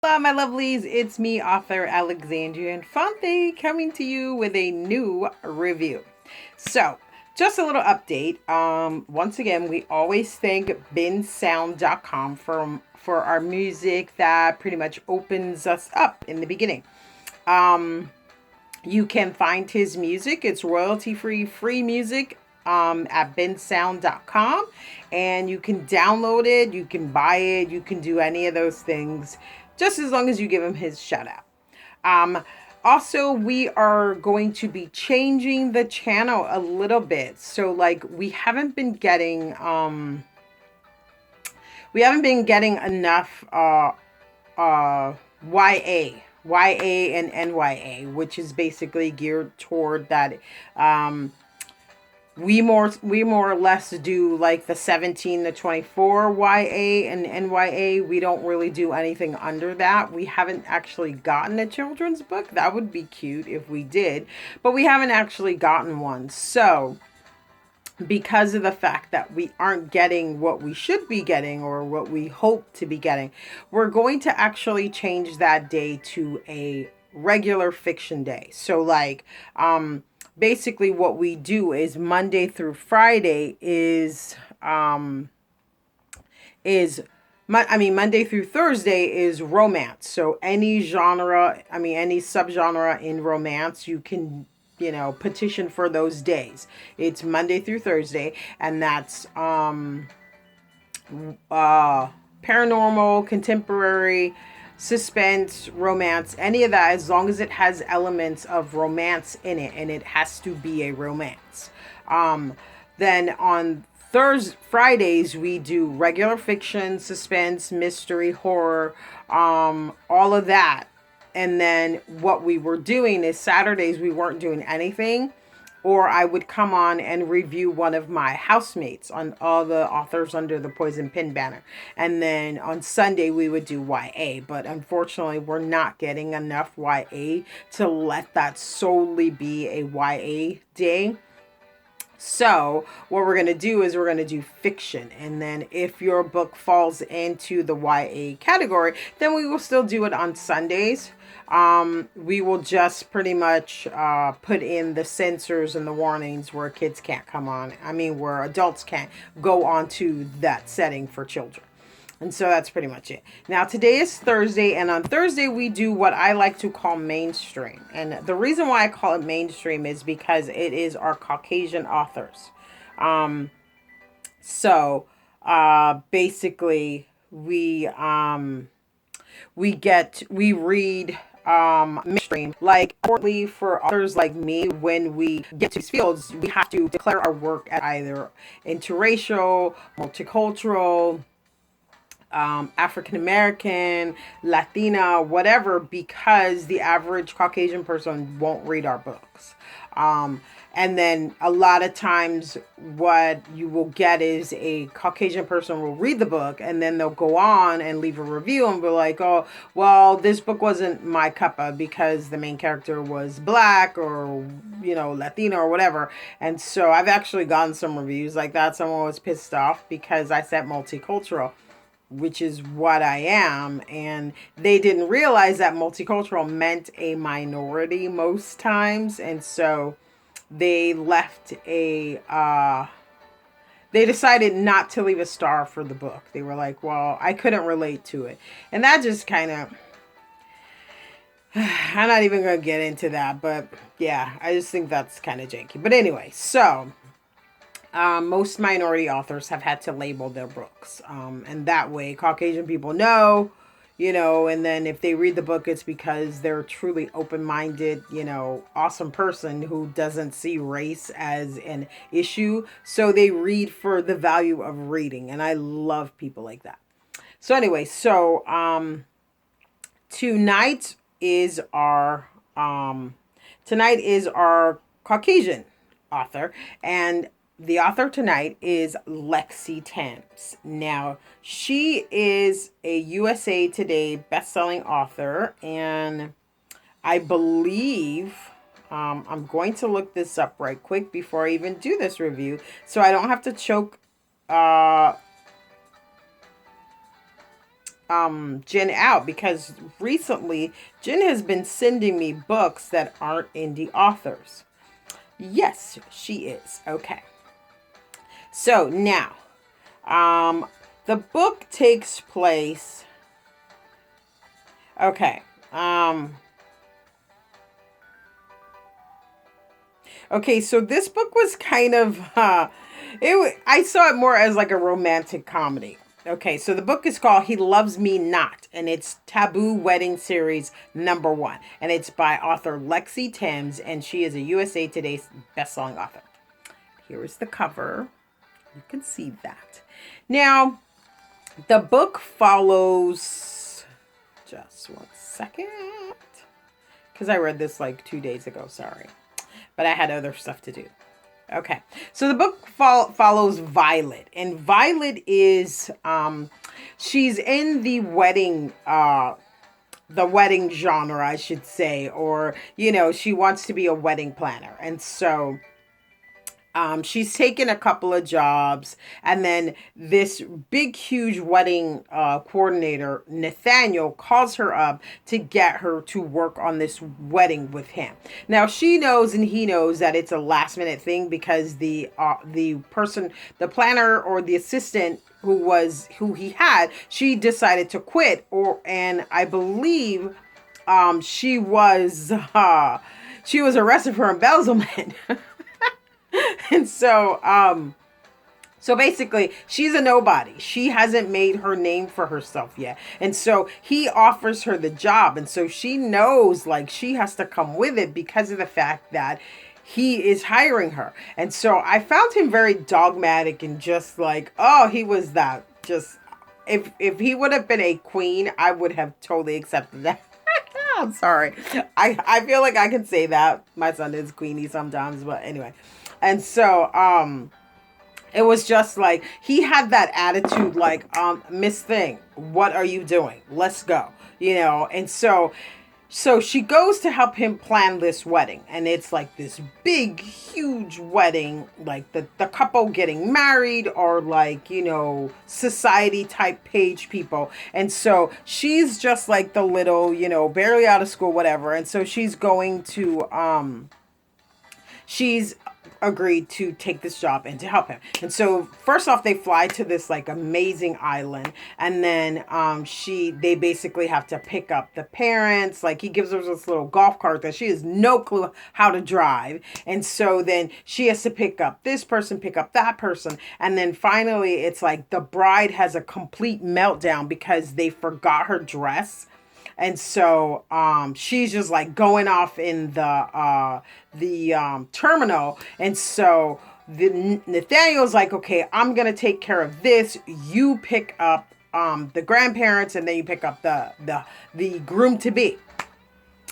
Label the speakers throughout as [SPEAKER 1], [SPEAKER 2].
[SPEAKER 1] Hello, my lovelies. It's me, author Alexandria Infante, coming to you with a new review. So, just a little update. Once again, we always thank binsound.com for our music that pretty much opens us up in the beginning. You can find his music. It's royalty free music at bensound.com, and you can download it, you can buy it, you can do any of those things just as long as you give him his shout out. Um, Also, we are going to be changing the channel a little bit. So like we haven't been getting enough YA and NYA, which is basically geared toward that. We more or less do like the 17 to 24 YA and NYA. We don't really do anything under that. We haven't actually gotten a children's book. That would be cute if we did, but we haven't actually gotten one. So because of the fact that we aren't getting what we should be getting or what we hope to be getting, we're going to actually change that day to a regular fiction day. So like basically what we do is Monday through Friday Monday through Thursday is romance. So any genre, any subgenre in romance, you can, petition for those days. It's Monday through Thursday, and that's paranormal, contemporary, suspense, romance, any of that, as long as it has elements of romance in it, and it has to be a romance. Then on Fridays, we do regular fiction, suspense, mystery, horror, all of that. And then what we were doing is Saturdays, we weren't doing anything, or I would come on and review one of my housemates on all the authors under the Poison Pin banner. And then on Sunday, we would do YA. But unfortunately, we're not getting enough YA to let that solely be a YA day. So what we're going to do is we're going to do fiction. And then if your book falls into the YA category, then we will still do it on Sundays. We will just pretty much put in the censors and the warnings where kids can't come on. Where adults can't go onto that setting for children. And so that's pretty much it. Now, today is Thursday, and on Thursday, we do what I like to call mainstream. And the reason why I call it mainstream is because it is our Caucasian authors. Basically, we read mainstream. Like, importantly for authors like me, when we get to these fields, we have to declare our work as either interracial, multicultural, African American, Latina, whatever, because the average Caucasian person won't read our books. And then a lot of times what you will get is a Caucasian person will read the book and then they'll go on and leave a review and be like, oh, well, this book wasn't my cuppa because the main character was black or, Latino or whatever. And so I've actually gotten some reviews like that. Someone was pissed off because I said multicultural, which is what I am, and they didn't realize that multicultural meant a minority most times, and so they left they decided not to leave a star for the book. They were like, well, I couldn't relate to it. And that just kind of, I'm not even going to get into that, but yeah, I just think that's kind of janky. But anyway, so most minority authors have had to label their books. And that way Caucasian people know, and then if they read the book, it's because they're a truly open-minded, awesome person who doesn't see race as an issue. So they read for the value of reading. And I love people like that. So anyway, tonight is our, Caucasian author, and the author tonight is Lexy Thames. Now, she is a USA Today best-selling author, and I believe, I'm going to look this up right quick before I even do this review, so I don't have to choke Jen out, because recently Jen has been sending me books that aren't indie authors. Yes, she is. Okay. So now, um, the book takes place. Okay. Okay, so this book was kind of I saw it more as like a romantic comedy. Okay, so the book is called He Loves Me Not, and it's Taboo Wedding Series #1. And it's by author Lexy Timms, and she is a USA Today bestselling author. Here is the cover. You can see that. Now, the book follows, just one second, because I read this like 2 days ago, sorry. But I had other stuff to do. Okay, so the book follows Violet, and Violet is she's in the wedding genre, I should say, or she wants to be a wedding planner, and so she's taken a couple of jobs, and then this big, huge wedding coordinator, Nathaniel, calls her up to get her to work on this wedding with him. Now, she knows and he knows that it's a last minute thing, because the person, the planner or the assistant who he had, she decided to quit, and I believe she was arrested for embezzlement. And so basically, she's a nobody. She hasn't made her name for herself yet. And so he offers her the job. And so she knows, like, she has to come with it because of the fact that he is hiring her. And so I found him very dogmatic, and just like, oh, he was that. Just, if he would have been a queen, I would have totally accepted that. I'm sorry. I feel like I can say that. My son is queenie sometimes, but anyway. And so, it was just like, he had that attitude, like, Miss Thing, what are you doing? Let's go, And so she goes to help him plan this wedding, and it's like this big, huge wedding, like the couple getting married are like, society type page people. And so she's just like the little, barely out of school, whatever. And so she's going to, she's agreed to take this job and to help him. And so first off, they fly to this like amazing island, and then they basically have to pick up the parents. Like, he gives her this little golf cart that she has no clue how to drive, and so then she has to pick up this person, pick up that person, and then finally it's like the bride has a complete meltdown because they forgot her dress. And so she's just like going off in the terminal. And so Nathaniel's like, okay, I'm going to take care of this. You pick up the grandparents, and then you pick up the groom to be.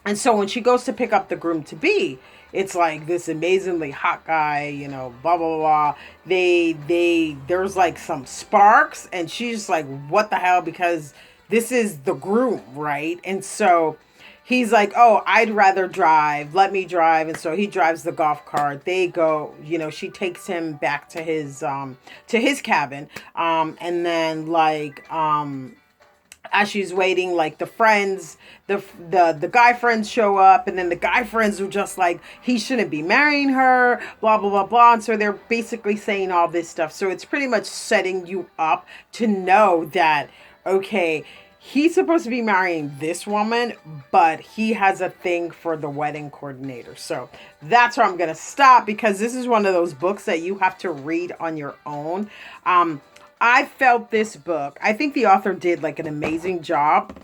[SPEAKER 1] And so when she goes to pick up the groom to be, it's like this amazingly hot guy, blah, blah, blah. There's like some sparks, and she's just like, what the hell? Because this is the groom, right? And so he's like, oh, I'd rather drive. Let me drive. And so he drives the golf cart. They go, she takes him back to his cabin. And then like, as she's waiting, like the friends, the guy friends show up, and then the guy friends are just like, he shouldn't be marrying her, blah, blah, blah, blah. And so they're basically saying all this stuff. So it's pretty much setting you up to know that, okay, he's supposed to be marrying this woman, but he has a thing for the wedding coordinator. So that's where I'm going to stop, because this is one of those books that you have to read on your own. I felt this book, I think the author did like an amazing job.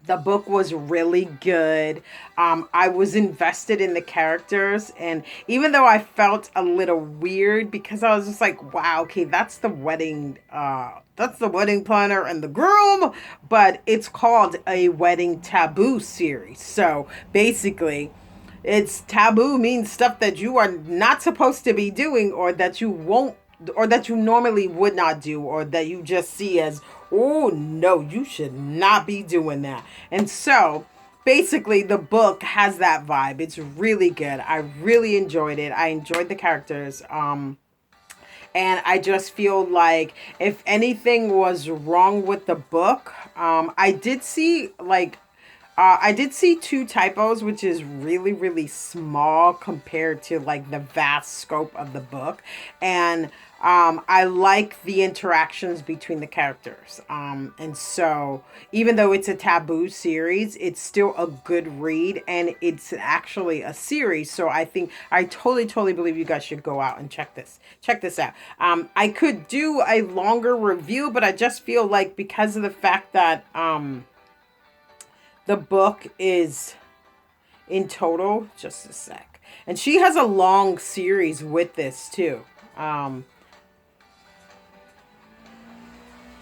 [SPEAKER 1] The book was really good. I was invested in the characters, and even though I felt a little weird, because I was just like, wow, okay, that's the wedding planner and the groom, but it's called a wedding taboo series. So basically, it's taboo means stuff that you are not supposed to be doing, or that you won't, or that you normally would not do, or that you just see as, oh no, you should not be doing that. And so basically the book has that vibe. It's really good. I really enjoyed it. I enjoyed the characters. And I just feel like if anything was wrong with the book, I did see two typos, which is really, really small compared to like the vast scope of the book. And I like the interactions between the characters. And so, even though it's a taboo series, it's still a good read and it's actually a series. So, I think I totally, totally believe you guys should go out and check this. Check this out. I could do a longer review, but I just feel like because of the fact that the book is in total, just a sec. And she has a long series with this too. Um,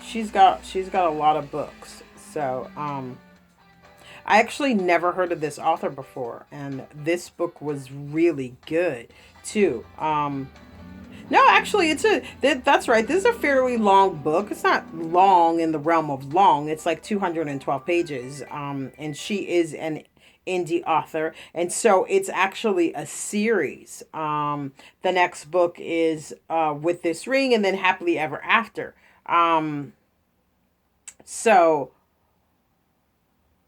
[SPEAKER 1] she's got a lot of books. So, I actually never heard of this author before, and this book was really good too. No, actually, that's right. This is a fairly long book. It's not long in the realm of long. It's like 212 pages. And she is an indie author, and so it's actually a series. The next book is With This Ring, and then Happily Ever After. So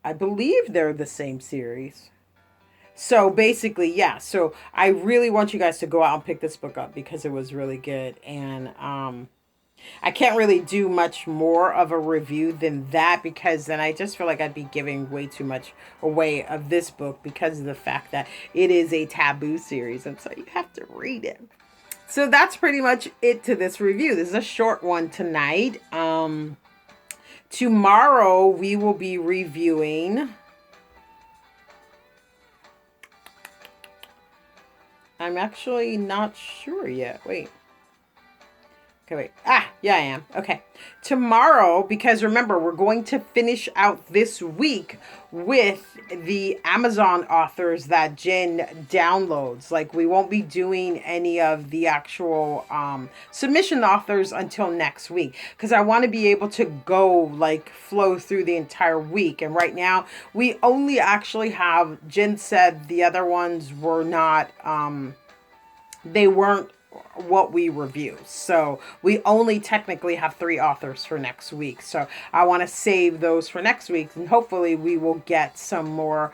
[SPEAKER 1] I believe they're the same series. So basically, yeah. So I really want you guys to go out and pick this book up because it was really good. And I can't really do much more of a review than that because then I just feel like I'd be giving way too much away of this book because of the fact that it is a taboo series. And so you have to read it. So that's pretty much it to this review. This is a short one tonight. Tomorrow we will be reviewing... I'm actually not sure yet. Wait. Okay, wait. Yeah, I am. Okay. Tomorrow, because remember, we're going to finish out this week with the Amazon authors that Jen downloads. Like, we won't be doing any of the actual submission authors until next week. Because I want to be able to go, like, flow through the entire week. And right now, we only actually have, Jen said the other ones were not, they weren't what we review. So we only technically have 3 authors for next week. So I want to save those for next week, and hopefully we will get some more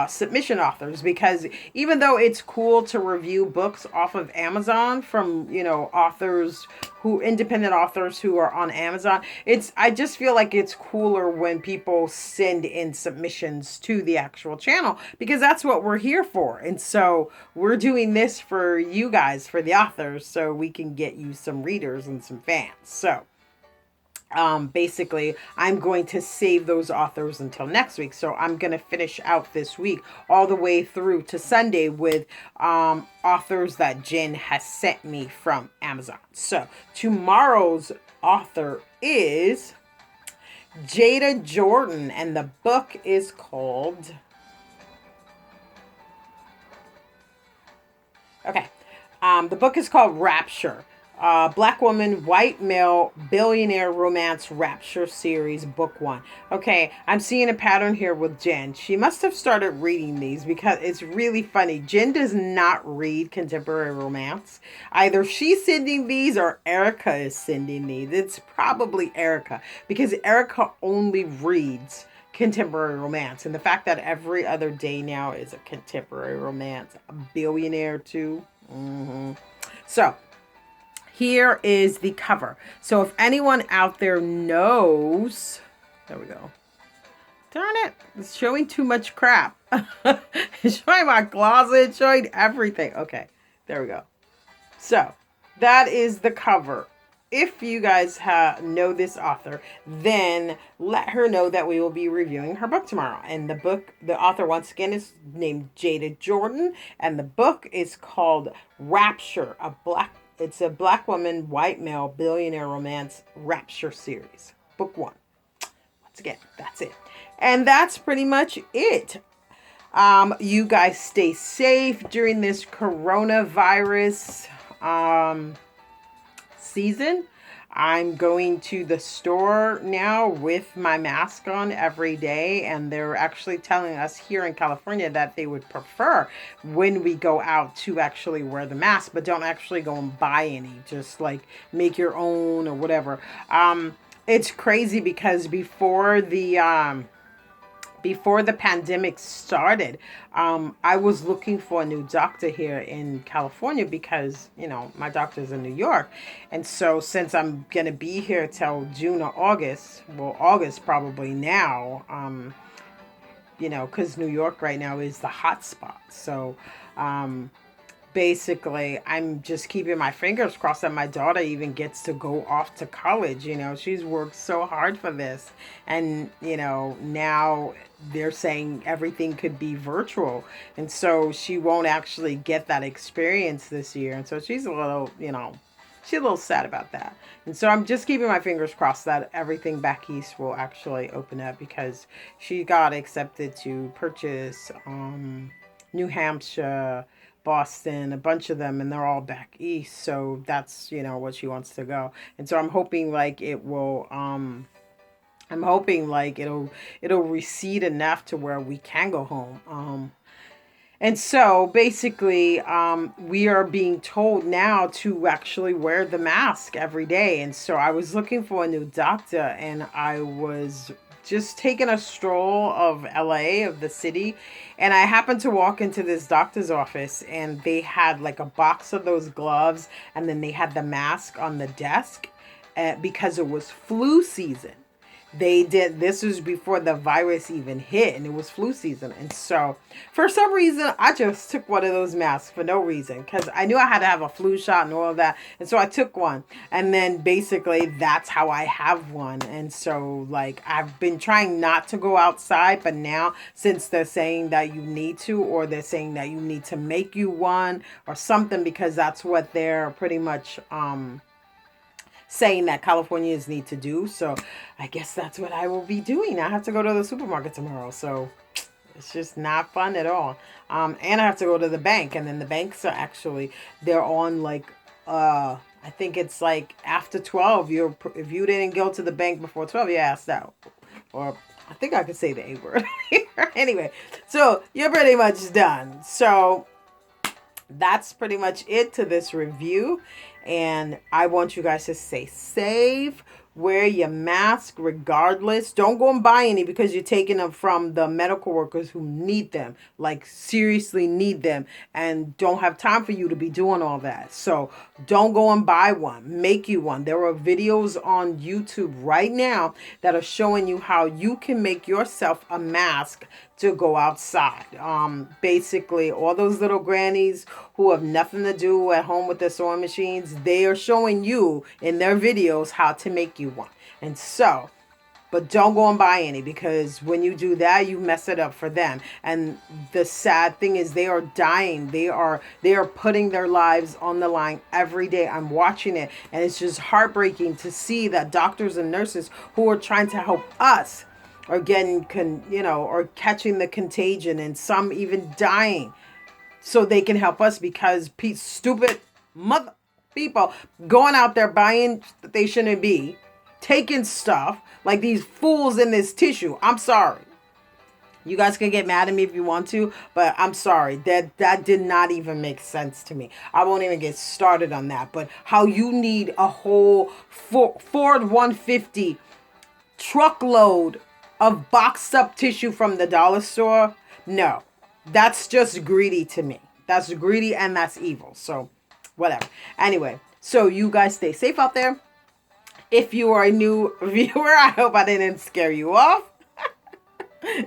[SPEAKER 1] submission authors, because even though it's cool to review books off of Amazon from, authors independent authors who are on Amazon, I just feel like it's cooler when people send in submissions to the actual channel, because that's what we're here for. And so we're doing this for you guys, for the authors, so we can get you some readers and some fans. So basically, I'm going to save those authors until next week. So I'm going to finish out this week all the way through to Sunday with authors that Jen has sent me from Amazon. So tomorrow's author is Jada Jordan, and the book is called... Okay. The book is called Rapture. Black Woman, White Male, Billionaire Romance Rapture Series, Book 1. Okay, I'm seeing a pattern here with Jen. She must have started reading these because it's really funny. Jen does not read contemporary romance. Either she's sending these or Erica is sending these. It's probably Erica, because Erica only reads contemporary romance. And the fact that every other day now is a contemporary romance. A billionaire too. So... here is the cover. So if anyone out there knows, there we go. Darn it, it's showing too much crap. It's showing my closet, showing everything. Okay, there we go. So that is the cover. If you guys know this author, then let her know that we will be reviewing her book tomorrow. And the author once again is named Jada Jordan, and the book is called Rapture, It's a Black Woman, White Male, Billionaire Romance Rapture Series. Book 1. Once again, that's it. And that's pretty much it. You guys stay safe during this coronavirus season. I'm going to the store now with my mask on every day, and they're actually telling us here in California that they would prefer when we go out to actually wear the mask, but don't actually go and buy any. Just like make your own or whatever. It's crazy because before the pandemic started, I was looking for a new doctor here in California because, my doctor's in New York. And so since I'm going to be here till June or August, well, August probably now, because New York right now is the hot spot. So, basically, I'm just keeping my fingers crossed that my daughter even gets to go off to college. She's worked so hard for this. And, now they're saying everything could be virtual. And so she won't actually get that experience this year. And so she's a little, she's a little sad about that. And so I'm just keeping my fingers crossed that everything back east will actually open up, because she got accepted to purchase New Hampshire, Boston, a bunch of them, and they're all back east. So that's, what she wants to go. And so I'm hoping like it will I'm hoping like it'll recede enough to where we can go home. And so basically, we are being told now to actually wear the mask every day. And so I was looking for a new doctor, and I was just taking a stroll of LA, of the city. And I happened to walk into this doctor's office, and they had like a box of those gloves, and then they had the mask on the desk because it was flu season. This was before the virus even hit, and it was flu season. And so for some reason I just took one of those masks for no reason, because I knew I had to have a flu shot and all of that. And so I took one, and then basically that's how I have one. And so like I've been trying not to go outside, but now since they're saying that you need to, or they're saying that you need to make you one or something, because that's what they're pretty much saying that Californians need to do. So I guess that's what I will be doing. I have to go to the supermarket tomorrow. So it's just not fun at all. And I have to go to the bank. And then the banks are actually, they're on like, I think it's like after 12, if you didn't go to the bank before 12, you're asked out. Or I think I could say the A word. Anyway, so you're pretty much done. So that's pretty much it to this review. And I want you guys to stay safe. Wear your mask regardless. Don't go and buy any because you're taking them from the medical workers who need them. Like seriously need them. And don't have time for you to be doing all that. So don't go and buy one. Make you one. There are videos on YouTube right now that are showing you how you can make yourself a mask to go outside. Basically, all those little grannies who have nothing to do at home with their sewing machines, they are showing you in their videos how to make you one. And so, but don't go and buy any, because when you do that, you mess it up for them. And the sad thing is they are dying. They are putting their lives on the line every day. I'm watching it, and it's just heartbreaking to see that doctors and nurses who are trying to help us are getting, or catching the contagion, and some even dying so they can help us, because stupid mother people going out there buying that they shouldn't be, taking stuff like these fools in this tissue. I'm sorry. You guys can get mad at me if you want to, but I'm sorry. That did not even make sense to me. I won't even get started on that. But how you need a whole Ford 150 truckload of boxed up tissue from the dollar store? No, that's just greedy to me. That's greedy and that's evil. So whatever. Anyway, so you guys stay safe out there. If you are a new viewer, I hope I didn't scare you off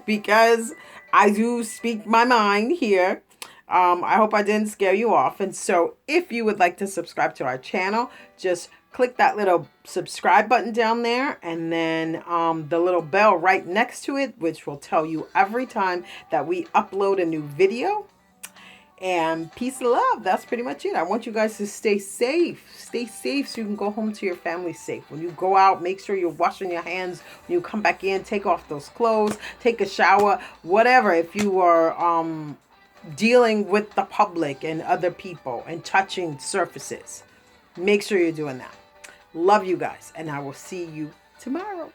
[SPEAKER 1] because I do speak my mind here. I hope I didn't scare you off. And so if you would like to subscribe to our channel, just click that little subscribe button down there, and then the little bell right next to it, which will tell you every time that we upload a new video. And peace and love. That's pretty much it. I want you guys to stay safe. Stay safe so you can go home to your family safe. When you go out, make sure you're washing your hands. When you come back in, take off those clothes, take a shower, whatever. If you are dealing with the public and other people and touching surfaces, make sure you're doing that. Love you guys, and I will see you tomorrow.